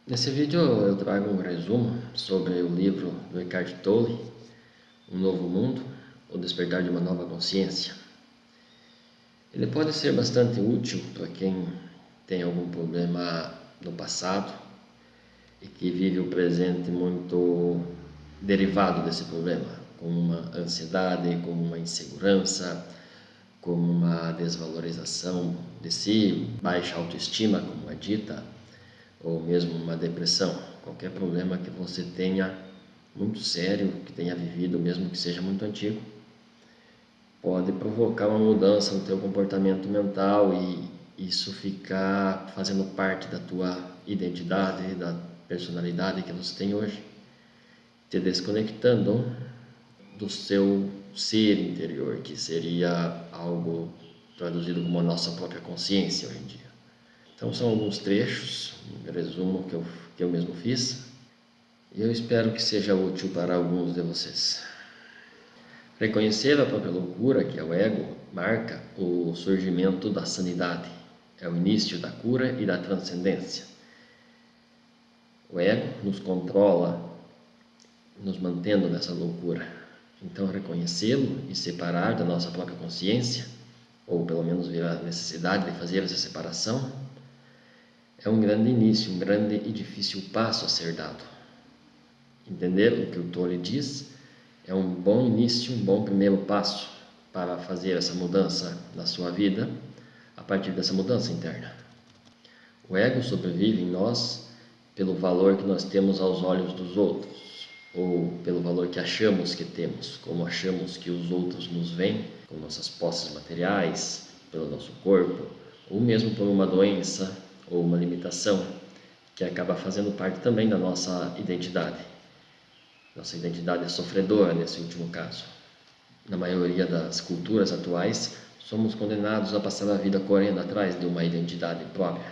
Nesse vídeo eu trago um resumo sobre o livro do Eckhart Tolle, Um Novo Mundo, O Despertar de uma Nova Consciência. Ele pode ser bastante útil para quem tem algum problema no passado e que vive o presente muito derivado desse problema, como uma ansiedade, como uma insegurança, como uma desvalorização de si, baixa autoestima, como é dita, ou mesmo uma depressão. Qualquer problema que você tenha muito sério, que tenha vivido, mesmo que seja muito antigo, pode provocar uma mudança no teu comportamento mental e isso ficar fazendo parte da tua identidade, da personalidade que você tem hoje, te desconectando do seu ser interior, que seria algo traduzido como a nossa própria consciência hoje em dia. Então são alguns trechos, um resumo que eu mesmo fiz, e eu espero que seja útil para alguns de vocês. Reconhecer a própria loucura, que é o ego, marca o surgimento da sanidade, é o início da cura e da transcendência. O ego nos controla, nos mantendo nessa loucura. Então reconhecê-lo e separar da nossa própria consciência, ou pelo menos ver a necessidade de fazer essa separação, é um grande início, um grande e difícil passo a ser dado. Entender o que o Tolle diz é um bom início, um bom primeiro passo para fazer essa mudança na sua vida, a partir dessa mudança interna. O ego sobrevive em nós pelo valor que nós temos aos olhos dos outros, ou pelo valor que achamos que temos, como achamos que os outros nos veem, com nossas posses materiais, pelo nosso corpo, ou mesmo por uma doença ou uma limitação que acaba fazendo parte também da nossa identidade. Nossa identidade é sofredora nesse último caso. Na maioria das culturas atuais, somos condenados a passar a vida correndo atrás de uma identidade própria,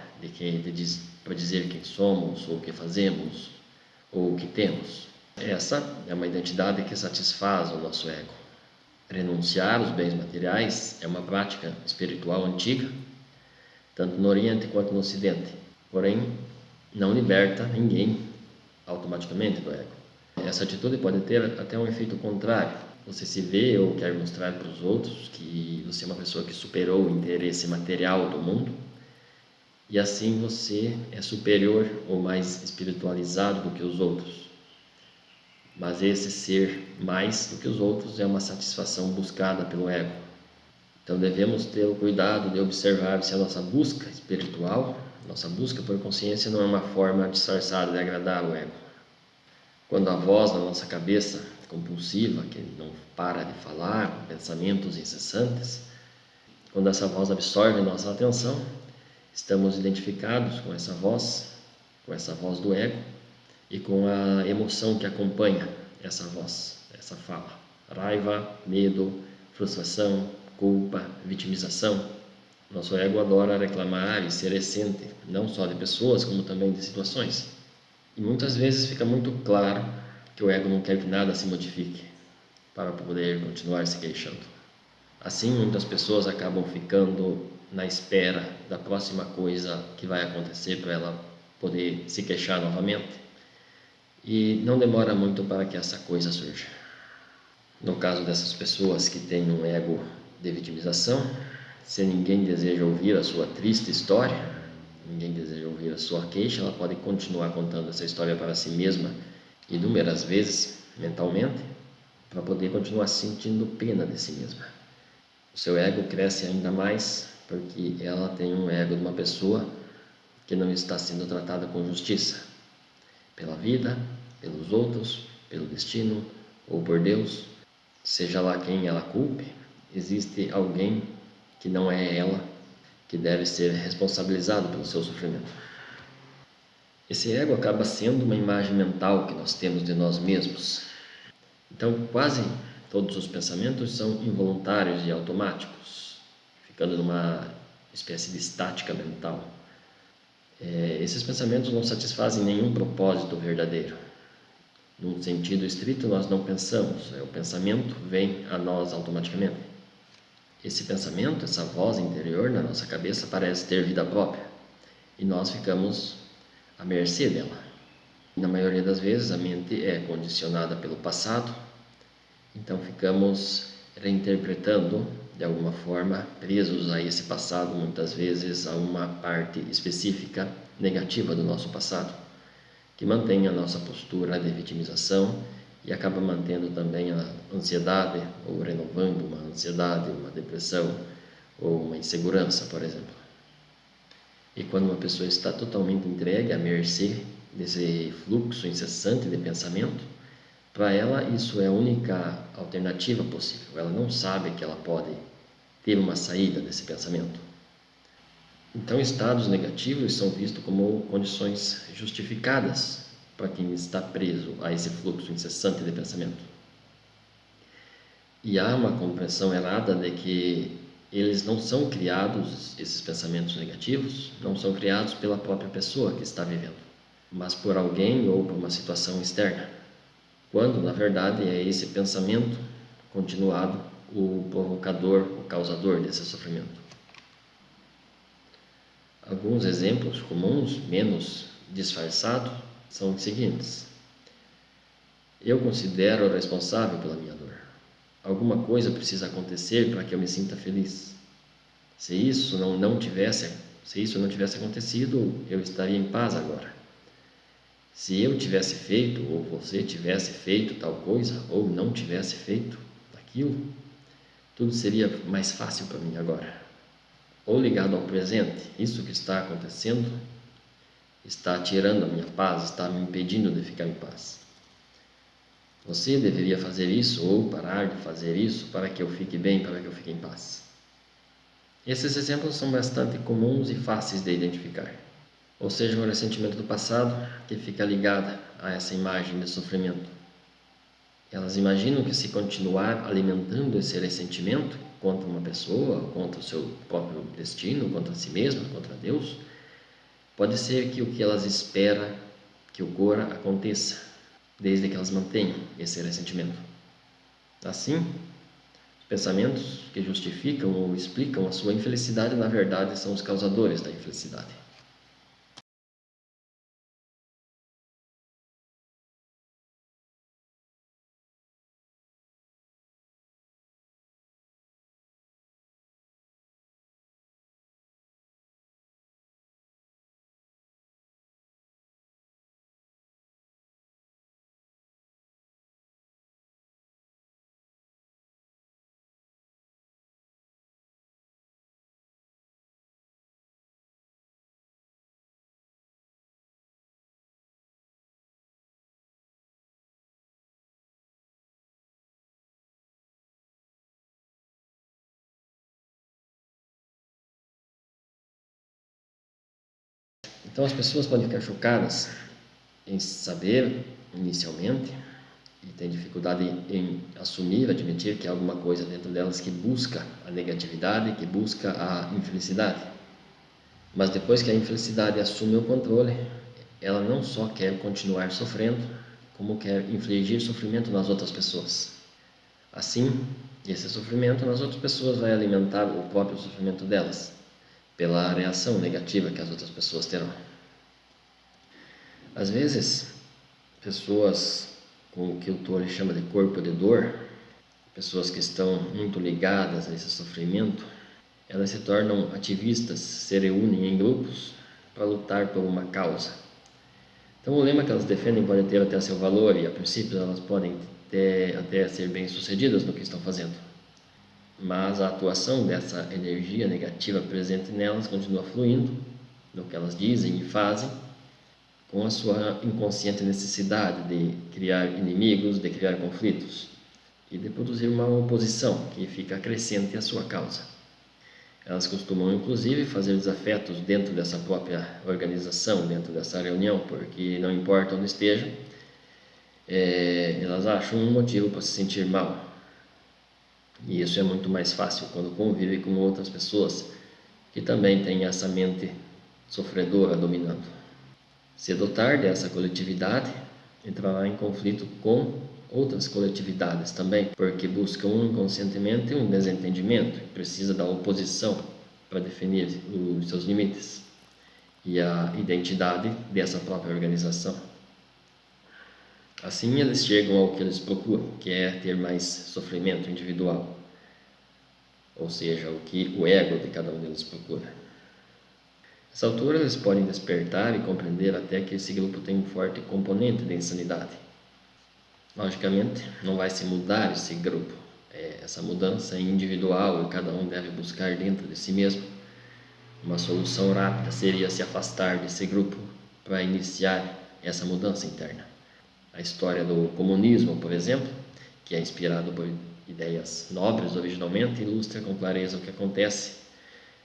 para dizer quem somos, ou o que fazemos, ou o que temos. Essa é uma identidade que satisfaz o nosso ego. Renunciar aos bens materiais é uma prática espiritual antiga, tanto no Oriente quanto no Ocidente, porém não liberta ninguém automaticamente do ego. Essa atitude pode ter até um efeito contrário. Você se vê ou quer mostrar para os outros que você é uma pessoa que superou o interesse material do mundo e assim você é superior ou mais espiritualizado do que os outros. Mas esse ser mais do que os outros é uma satisfação buscada pelo ego. Então devemos ter o cuidado de observar se a nossa busca espiritual, nossa busca por consciência não é uma forma disfarçada de agradar o ego. Quando a voz na nossa cabeça compulsiva, que não para de falar, com pensamentos incessantes, quando essa voz absorve nossa atenção, estamos identificados com essa voz do ego e com a emoção que acompanha essa voz, essa fala. Raiva, medo, frustração, culpa, vitimização. Nosso ego adora reclamar e ser recente, não só de pessoas, como também de situações. E muitas vezes fica muito claro que o ego não quer que nada se modifique para poder continuar se queixando. Assim, muitas pessoas acabam ficando na espera da próxima coisa que vai acontecer para ela poder se queixar novamente. E não demora muito para que essa coisa surja. No caso dessas pessoas que têm um ego de vitimização, se ninguém deseja ouvir a sua triste história, ninguém deseja ouvir a sua queixa, ela pode continuar contando essa história para si mesma inúmeras vezes, mentalmente, para poder continuar sentindo pena de si mesma. O seu ego cresce ainda mais porque ela tem um ego de uma pessoa que não está sendo tratada com justiça, pela vida, pelos outros, pelo destino ou por Deus. Seja lá quem ela culpe, existe alguém que não é ela, que deve ser responsabilizado pelo seu sofrimento. Esse ego acaba sendo uma imagem mental que nós temos de nós mesmos. Então, quase todos os pensamentos são involuntários e automáticos, ficando numa espécie de estática mental. Esses pensamentos não satisfazem nenhum propósito verdadeiro. Num sentido estrito, nós não pensamos, o pensamento vem a nós automaticamente. Esse pensamento, essa voz interior na nossa cabeça parece ter vida própria e nós ficamos à mercê dela. Na maioria das vezes a mente é condicionada pelo passado, então ficamos reinterpretando de alguma forma, presos a esse passado, muitas vezes a uma parte específica negativa do nosso passado, que mantém a nossa postura de vitimização e acaba mantendo também a ansiedade, ou renovando uma ansiedade, uma depressão ou uma insegurança, por exemplo. E quando uma pessoa está totalmente entregue à mercê desse fluxo incessante de pensamento, para ela isso é a única alternativa possível. Ela não sabe que ela pode ter uma saída desse pensamento. Então, estados negativos são vistos como condições justificadas para quem está preso a esse fluxo incessante de pensamento. E há uma compreensão errada de que eles não são criados, esses pensamentos negativos, não são criados pela própria pessoa que está vivendo, mas por alguém ou por uma situação externa, quando na verdade é esse pensamento continuado o provocador, o causador desse sofrimento. Alguns exemplos comuns, menos disfarçados, são os seguintes: eu considero responsável pela minha dor. Alguma coisa precisa acontecer para que eu me sinta feliz. Se isso não tivesse acontecido, eu estaria em paz agora. Se eu tivesse feito, ou você tivesse feito tal coisa, ou não tivesse feito aquilo, tudo seria mais fácil para mim agora. Ou ligado ao presente, isso que está acontecendo está tirando a minha paz, está me impedindo de ficar em paz. Você deveria fazer isso ou parar de fazer isso para que eu fique bem, para que eu fique em paz. Esses exemplos são bastante comuns e fáceis de identificar. Ou seja, um ressentimento do passado que fica ligado a essa imagem de sofrimento. Elas imaginam que se continuar alimentando esse ressentimento contra uma pessoa, contra o seu próprio destino, contra si mesma, contra Deus, pode ser que o que elas esperam que ocorra aconteça, desde que elas mantenham esse ressentimento. Assim, os pensamentos que justificam ou explicam a sua infelicidade, na verdade, são os causadores da infelicidade. Então as pessoas podem ficar chocadas em saber, inicialmente, e têm dificuldade em assumir, admitir que há alguma coisa dentro delas que busca a negatividade, que busca a infelicidade. Mas depois que a infelicidade assume o controle, ela não só quer continuar sofrendo, como quer infligir sofrimento nas outras pessoas. Assim, esse sofrimento nas outras pessoas vai alimentar o próprio sofrimento delas, pela reação negativa que as outras pessoas terão. Às vezes, pessoas com o que o Tolle chama de corpo de dor, pessoas que estão muito ligadas a esse sofrimento, elas se tornam ativistas, se reúnem em grupos para lutar por uma causa. Então o lema que elas defendem pode ter até seu valor e a princípio elas podem até ser bem-sucedidas no que estão fazendo. Mas a atuação dessa energia negativa presente nelas continua fluindo no que elas dizem e fazem, com a sua inconsciente necessidade de criar inimigos, de criar conflitos e de produzir uma oposição que fica crescente à sua causa. Elas costumam, inclusive, fazer desafetos dentro dessa própria organização, dentro dessa reunião, porque não importa onde estejam, elas acham um motivo para se sentir mal. E isso é muito mais fácil quando convive com outras pessoas que também têm essa mente sofredora dominando. Cedo ou tarde, essa coletividade entrará em conflito com outras coletividades também, porque buscam inconscientemente um desentendimento e precisa da oposição para definir os seus limites. e a identidade dessa própria organização. Assim, eles chegam ao que eles procuram, que é ter mais sofrimento individual, ou seja, o que o ego de cada um deles procura. Nessa altura, eles podem despertar e compreender até que esse grupo tem um forte componente de insanidade. Logicamente, não vai se mudar esse grupo. Essa mudança é individual e cada um deve buscar dentro de si mesmo. Uma solução rápida seria se afastar desse grupo para iniciar essa mudança interna. A história do comunismo, por exemplo, que é inspirado por ideias nobres originalmente, ilustra com clareza o que acontece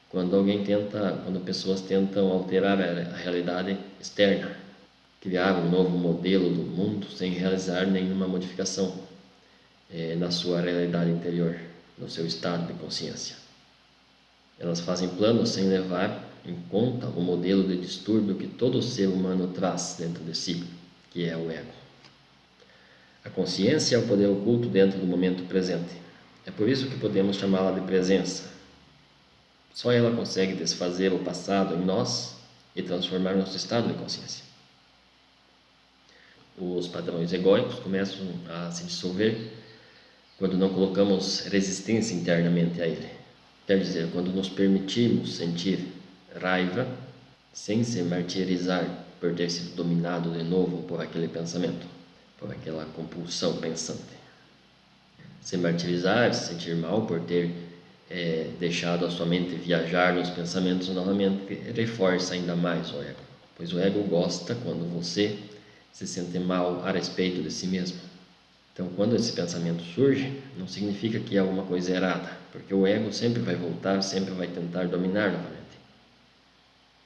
quando pessoas tentam alterar a realidade externa, criar um novo modelo do mundo sem realizar nenhuma modificação na sua realidade interior, no seu estado de consciência. Elas fazem planos sem levar em conta o modelo de distúrbio que todo ser humano traz dentro de si, que é o ego. A consciência é o poder oculto dentro do momento presente. É por isso que podemos chamá-la de presença. Só ela consegue desfazer o passado em nós e transformar nosso estado de consciência. Os padrões egóicos começam a se dissolver quando não colocamos resistência internamente a ele. Quer dizer, quando nos permitimos sentir raiva sem se martirizar por ter sido dominado de novo por aquele pensamento, por aquela compulsão pensante. Se martirizar, se sentir mal por ter deixado a sua mente viajar nos pensamentos novamente, reforça ainda mais o ego, pois o ego gosta quando você se sente mal a respeito de si mesmo. Então, quando esse pensamento surge, não significa que há alguma coisa errada, porque o ego sempre vai voltar, sempre vai tentar dominar novamente.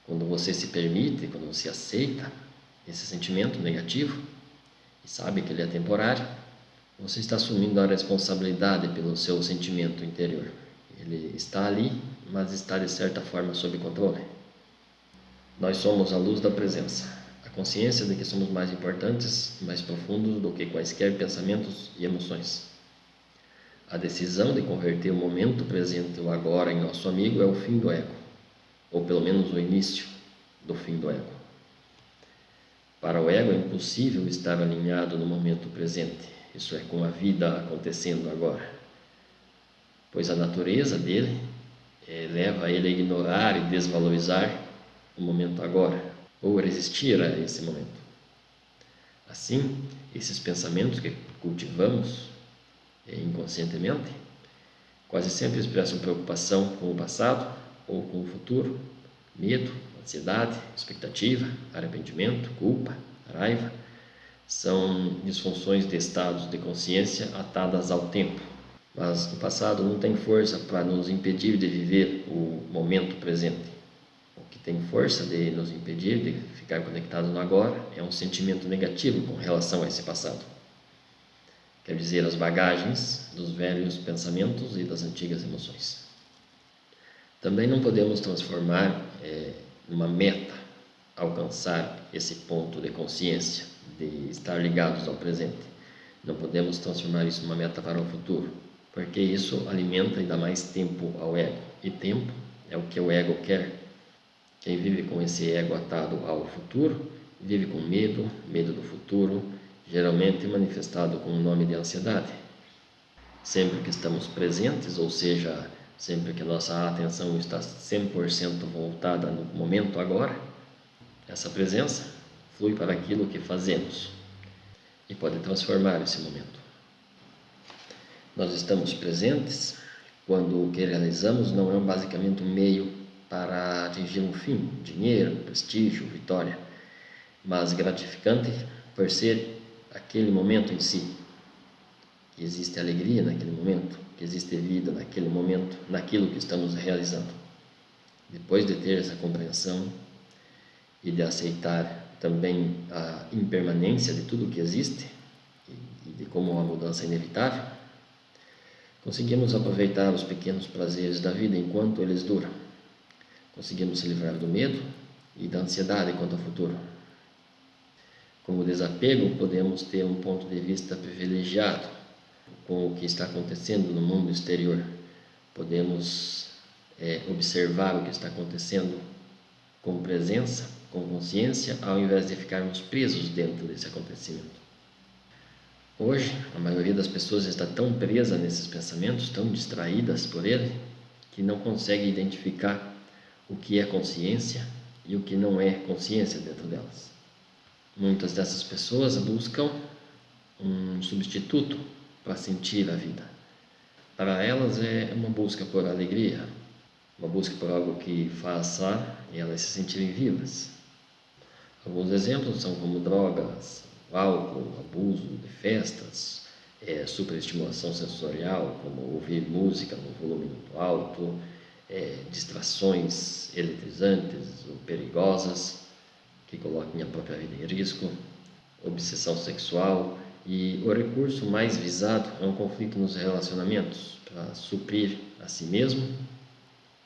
Quando você se permite, quando você aceita esse sentimento negativo e sabe que ele é temporário, você está assumindo a responsabilidade pelo seu sentimento interior. Ele está ali, mas está de certa forma sob controle. Nós somos a luz da presença, a consciência de que somos mais importantes, mais profundos do que quaisquer pensamentos e emoções. A decisão de converter o momento presente, o agora, em nosso amigo é o fim do ego, ou pelo menos o início do fim do ego. Para o ego é impossível estar alinhado no momento presente, isso é, com a vida acontecendo agora, pois a natureza dele leva ele a ignorar e desvalorizar o momento agora, ou resistir a esse momento. Assim, esses pensamentos que cultivamos inconscientemente quase sempre expressam preocupação com o passado ou com o futuro, medo, ansiedade, expectativa, arrependimento, culpa, raiva. São disfunções de estados de consciência atadas ao tempo. Mas o passado não tem força para nos impedir de viver o momento presente. O que tem força de nos impedir de ficar conectado no agora é um sentimento negativo com relação a esse passado. Quer dizer, as bagagens dos velhos pensamentos e das antigas emoções. Também não podemos transformar numa meta alcançar esse ponto de consciência, de estar ligados ao presente. Não podemos transformar isso numa meta para o futuro, porque isso alimenta ainda mais tempo ao ego, e tempo é o que o ego quer. Quem vive com esse ego atado ao futuro, vive com medo do futuro, geralmente manifestado com o nome de ansiedade. Sempre que estamos presentes, ou seja, sempre que nossa atenção está 100% voltada no momento agora, essa presença flui para aquilo que fazemos e pode transformar esse momento. Nós estamos presentes quando o que realizamos não é basicamente um meio para atingir um fim, dinheiro, prestígio, vitória, mas gratificante por ser aquele momento em si, que existe alegria naquele momento, que existe vida naquele momento, naquilo que estamos realizando. Depois de ter essa compreensão e de aceitar também a impermanência de tudo que existe e de como a mudança é inevitável, conseguimos aproveitar os pequenos prazeres da vida enquanto eles duram. Conseguimos se livrar do medo e da ansiedade quanto ao futuro. Com o desapego, podemos ter um ponto de vista privilegiado com o que está acontecendo no mundo exterior. Podemos observar o que está acontecendo com presença, com consciência, ao invés de ficarmos presos dentro desse acontecimento. Hoje, a maioria das pessoas está tão presa nesses pensamentos, tão distraídas por ele, que não consegue identificar o que é consciência e o que não é consciência dentro delas. Muitas dessas pessoas buscam um substituto para sentir a vida. Para elas é uma busca por alegria, uma busca por algo que faça elas se sentirem vivas. Alguns exemplos são como drogas, álcool, abuso de festas, superestimulação sensorial, como ouvir música no volume muito alto, distrações eletrizantes ou perigosas que colocam a própria vida em risco, obsessão sexual, e o recurso mais visado é um conflito nos relacionamentos para suprir a si mesmo,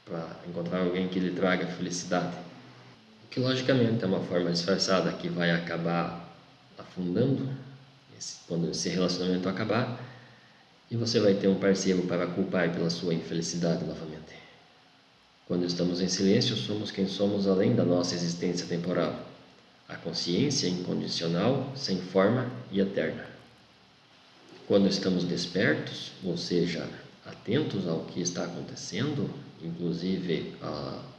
para encontrar alguém que lhe traga felicidade, o que logicamente é uma forma disfarçada que vai acabar afundando quando esse relacionamento acabar, e você vai ter um parceiro para culpar pela sua infelicidade novamente. Quando estamos em silêncio, somos quem somos além da nossa existência temporal, a consciência incondicional, sem forma e eterna. Quando estamos despertos, ou seja, atentos ao que está acontecendo, inclusive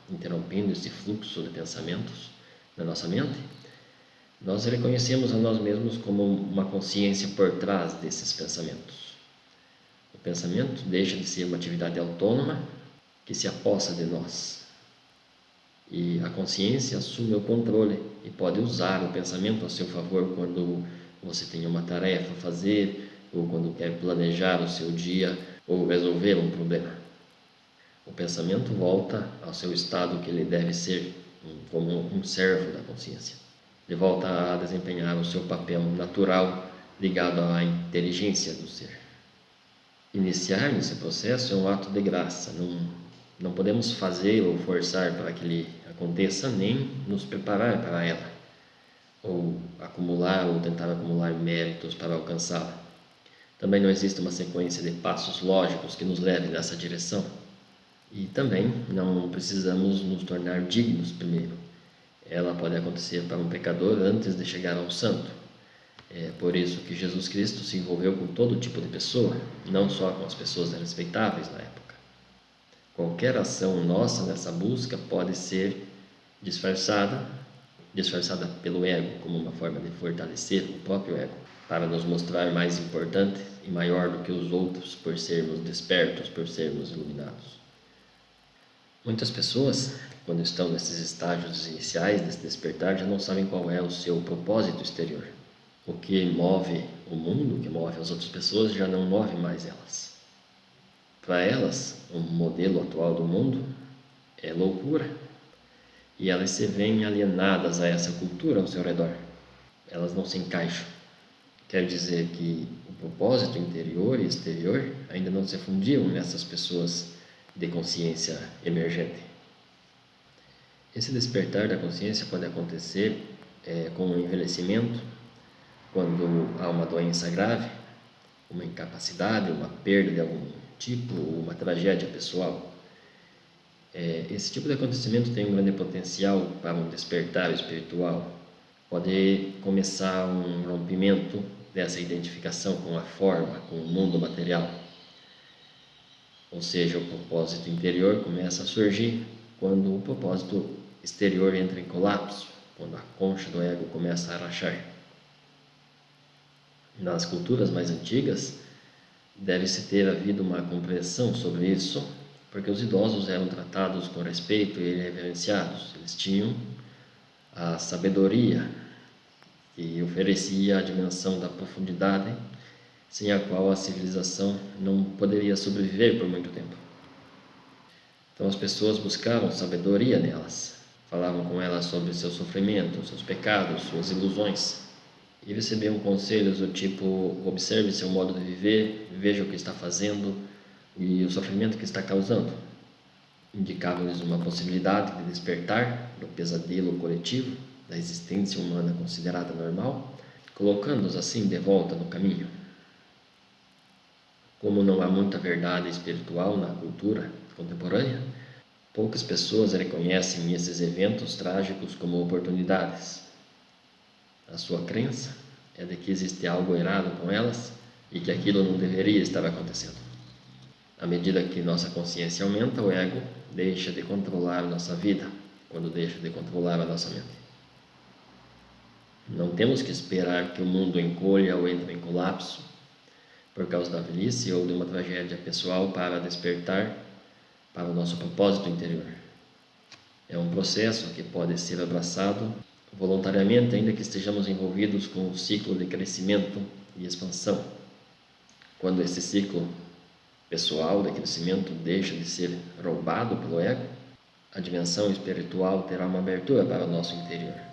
interrompendo esse fluxo de pensamentos na nossa mente, nós reconhecemos a nós mesmos como uma consciência por trás desses pensamentos. O pensamento deixa de ser uma atividade autônoma que se apossa de nós. E a consciência assume o controle e pode usar o pensamento a seu favor quando você tem uma tarefa a fazer, ou quando quer planejar o seu dia, ou resolver um problema. O pensamento volta ao seu estado que ele deve ser, como um servo da consciência. Ele volta a desempenhar o seu papel natural ligado à inteligência do ser. Iniciar nesse processo é um ato de graça, não podemos fazer ou forçar para que ele aconteça, nem nos preparar para ela, ou acumular ou tentar acumular méritos para alcançá-la. Também não existe uma sequência de passos lógicos que nos leve nessa direção. E também não precisamos nos tornar dignos primeiro. Ela pode acontecer para um pecador antes de chegar ao santo. É por isso que Jesus Cristo se envolveu com todo tipo de pessoa, não só com as pessoas respeitáveis na época. Qualquer ação nossa nessa busca pode ser disfarçada pelo ego, como uma forma de fortalecer o próprio ego, para nos mostrar mais importante e maior do que os outros por sermos despertos, por sermos iluminados. Muitas pessoas, quando estão nesses estágios iniciais desse despertar, já não sabem qual é o seu propósito exterior. O que move o mundo, o que move as outras pessoas, já não move mais elas. Para elas, o modelo atual do mundo é loucura, e elas se veem alienadas a essa cultura ao seu redor. Elas não se encaixam. Quer dizer que o propósito interior e exterior ainda não se fundiam nessas pessoas de consciência emergente. Esse despertar da consciência pode acontecer com o envelhecimento, quando há uma doença grave, uma incapacidade, uma perda de algum tipo, uma tragédia pessoal. Esse tipo de acontecimento tem um grande potencial para um despertar espiritual. Pode começar um rompimento dessa identificação com a forma, com o mundo material. Ou seja, o propósito interior começa a surgir quando o propósito exterior entra em colapso, quando a concha do ego começa a rachar. Nas culturas mais antigas, deve-se ter havido uma compreensão sobre isso, porque os idosos eram tratados com respeito e reverenciados. Eles tinham a sabedoria que oferecia a dimensão da profundidade, sem a qual a civilização não poderia sobreviver por muito tempo. Então as pessoas buscavam sabedoria nelas, falavam com elas sobre seu sofrimento, seus pecados, suas ilusões, e recebiam conselhos do tipo: observe seu modo de viver, veja o que está fazendo e o sofrimento que está causando. Indicavam-lhes uma possibilidade de despertar do pesadelo coletivo da existência humana considerada normal, colocando-os assim de volta no caminho. Como não há muita verdade espiritual na cultura contemporânea, Poucas pessoas reconhecem esses eventos trágicos como oportunidades. A sua crença é de que existe algo errado com elas e que aquilo não deveria estar acontecendo. À medida que nossa consciência aumenta, o ego deixa de controlar nossa vida, quando deixa de controlar a nossa mente. Não temos que esperar que o mundo encolha ou entre em colapso por causa da velhice ou de uma tragédia pessoal para despertar para o nosso propósito interior. É um processo que pode ser abraçado voluntariamente, ainda que estejamos envolvidos com um ciclo de crescimento e expansão. Quando esse ciclo pessoal de crescimento deixa de ser roubado pelo ego, a dimensão espiritual terá uma abertura para o nosso interior.